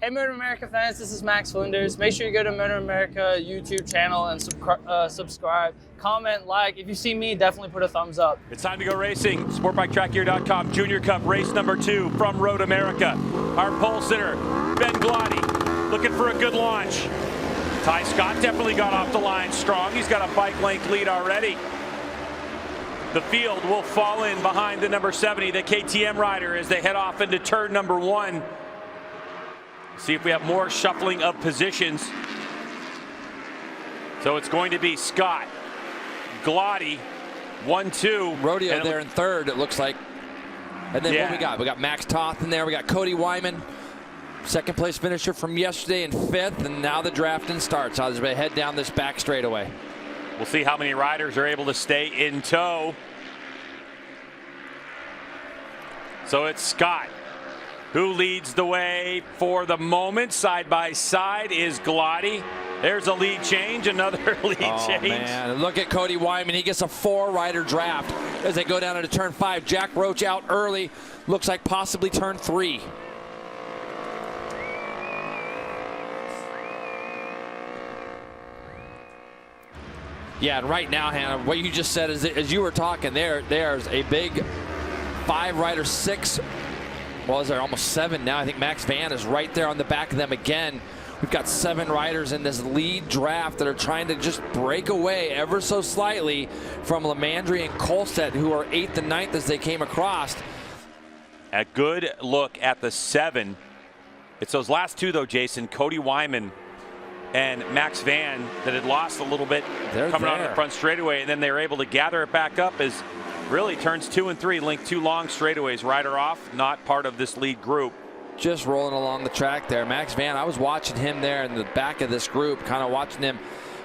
Hey MotoAmerica fans, this is Max Flinders. Make sure you go to MotoAmerica YouTube channel and subscribe, comment, like. If you see me, definitely put a thumbs up. It's time to go racing. SportbikeTrackGear.com Junior Cup race number 2 from Road America. Our pole sitter, Ben Glotty, looking for a good launch. Ty Scott definitely got off the line strong. He's got a bike length lead already. The field will fall in behind the number 70, the KTM rider, as they head off into turn number 1. See if we have more shuffling of positions. So it's going to be Scott, Glotty, 1-2. Rodeo there in third, it looks like. And then what we got? We got Max Toth in there. We got Cody Wyman, second place finisher from yesterday, in 5th. And now the drafting starts. I'll just head down this back straightaway. We'll see how many riders are able to stay in tow. So it's Scott who leads the way for the moment. Side by side is Glotty. There's a lead change, another lead change. Man, look at Cody Wyman. He gets a 4-rider draft as they go down into turn 5. Jack Roach out early. Looks like possibly turn 3. Yeah, and right now, Hannah, what you just said is, as you were talking, there's a big 5-rider, 6. Well, is there almost 7 now? I think Max Van is right there on the back of them again. We've got 7 riders in this lead draft that are trying to just break away ever so slightly from Lemandry and Kolstedt, who are 8th and 9th as they came across. A good look at the 7. It's those last 2, though, Jason. Cody Wyman and Max Van that had lost a little bit coming on the front straightaway, and then they were able to gather it back up as really turns 2 and 3 link 2 long straightaways. Rider off, not part of this lead group. Just rolling along the track there. Max Van, I was watching him there in the back of this group, kind of watching him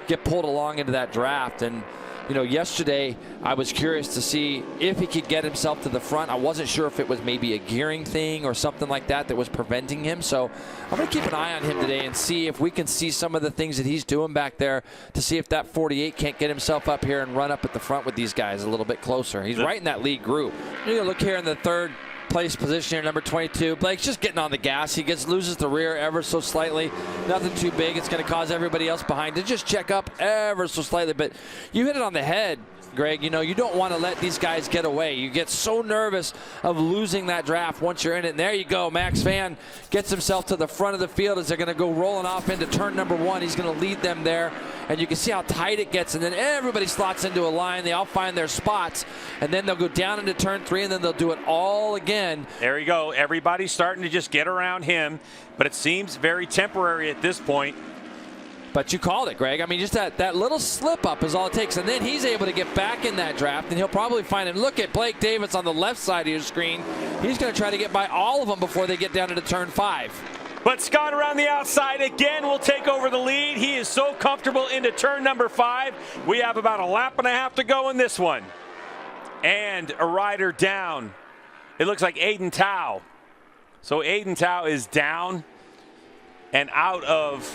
get pulled along into that draft. And, you know, yesterday I was curious to see if he could get himself to the front. I wasn't sure if it was maybe a gearing thing or something like that that was preventing him. So I'm going to keep an eye on him today and see if we can see some of the things that he's doing back there to see if that 48 can't get himself up here and run up at the front with these guys a little bit closer. He's right in that lead group. You look here in the 3rd place position here, number 22. Blake's just getting on the gas. He loses the rear ever so slightly. Nothing too big. It's going to cause everybody else behind to just check up ever so slightly. But you hit it on the head, Greg. You know, you don't want to let these guys get away. You get so nervous of losing that draft once you're in it. And there you go. Max Van gets himself to the front of the field as they're going to go rolling off into turn number 1. He's going to lead them there. And you can see how tight it gets. And then everybody slots into a line. They all find their spots. And then they'll go down into turn 3, and then they'll do it all again. There you go. Everybody's starting to just get around him. But it seems very temporary at this point. But you called it, Greg. I mean, just that little slip up is all it takes. And then he's able to get back in that draft, and he'll probably find him. Look at Blake Davis on the left side of your screen. He's going to try to get by all of them before they get down into turn 5. But Scott around the outside again will take over the lead. He is so comfortable into turn number 5. We have about a lap and a half to go in this one. And a rider down. It looks like Aiden Tao. So Aiden Tao is down and out of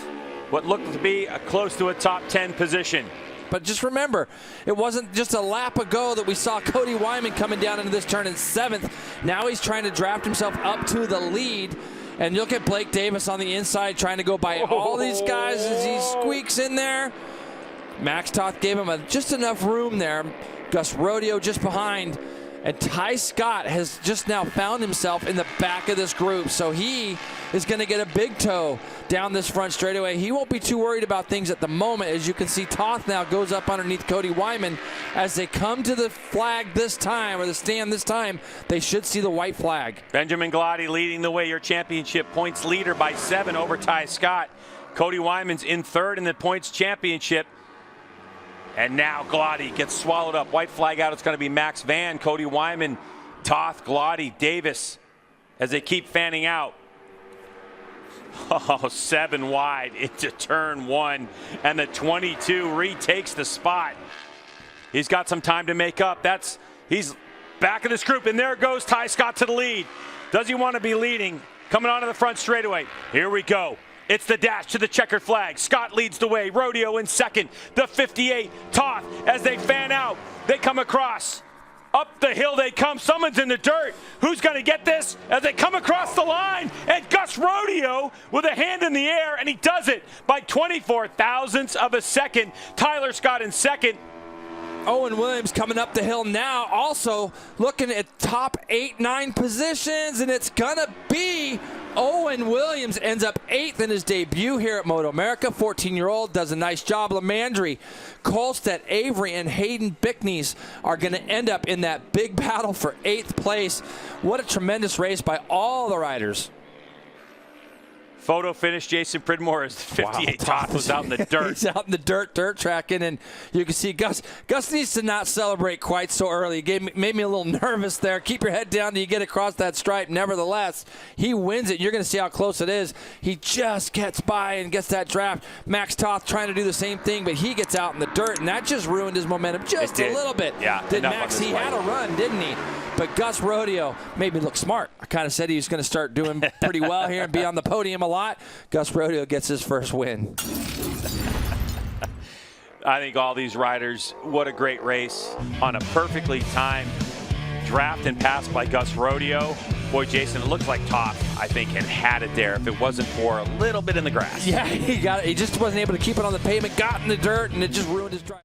what looked to be close to a top 10 position. But just remember, it wasn't just a lap ago that we saw Cody Wyman coming down into this turn in 7th. Now he's trying to draft himself up to the lead. And look at Blake Davis on the inside trying to go by all these guys as he squeaks in there. Max Toth gave him just enough room there. Gus Rodeo just behind. And Ty Scott has just now found himself in the back of this group. So he is going to get a big tow down this front straightaway. He won't be too worried about things at the moment. As you can see, Toth now goes up underneath Cody Wyman. As they come to the flag this time, or the stand this time, they should see the white flag. Benjamin Glotty leading the way, your championship points leader by 7 over Ty Scott. Cody Wyman's in 3rd in the points championship. And now Glotty gets swallowed up. White flag out. It's going to be Max Van, Cody Wyman, Toth, Glotty, Davis as they keep fanning out. Oh, 7 wide into turn 1. And the 22 retakes the spot. He's got some time to make up. He's back in this group. And there goes Ty Scott to the lead. Does he want to be leading? Coming onto the front straightaway. Here we go. It's the dash to the checkered flag. Scott leads the way. Rodeo in 2nd. The 58, Toth, as they fan out. They come across. Up the hill they come. Someone's in the dirt. Who's going to get this? As they come across the line, and Gus Rodeo with a hand in the air, and he does it by 24 thousandths of a second. Tyler Scott in second. Owen Williams coming up the hill now, also looking at top 8-9 positions, and it's gonna be Owen Williams ends up 8th in his debut here at MotoAmerica. 14-year-old does a nice job. Lemandry, Kolstedt, Avery, and Hayden Bickneys are going to end up in that big battle for 8th place. What a tremendous race by all the riders. Photo finish, Jason Pridmore is 58 top, was out in the dirt. He's out in the dirt tracking, and you can see Gus needs to not celebrate quite so early. Made me a little nervous there. Keep your head down till you get across that stripe. Nevertheless, he wins it. You're going to see how close it is. He just gets by and gets that draft. Max Toth trying to do the same thing, but he gets out in the dirt, and that just ruined his momentum just a little bit. Yeah, did Max? He had a run, didn't he? But Gus Rodeo made me look smart. I kind of said he was going to start doing pretty well here and be on the podium a lot. Gus Rodeo gets his first win. I think all these riders, what a great race on a perfectly timed draft and pass by Gus Rodeo. Boy, Jason, it looks like Toth, I think, had it there if it wasn't for a little bit in the grass. Yeah, he got it. He just wasn't able to keep it on the pavement, got in the dirt, and it just ruined his drive.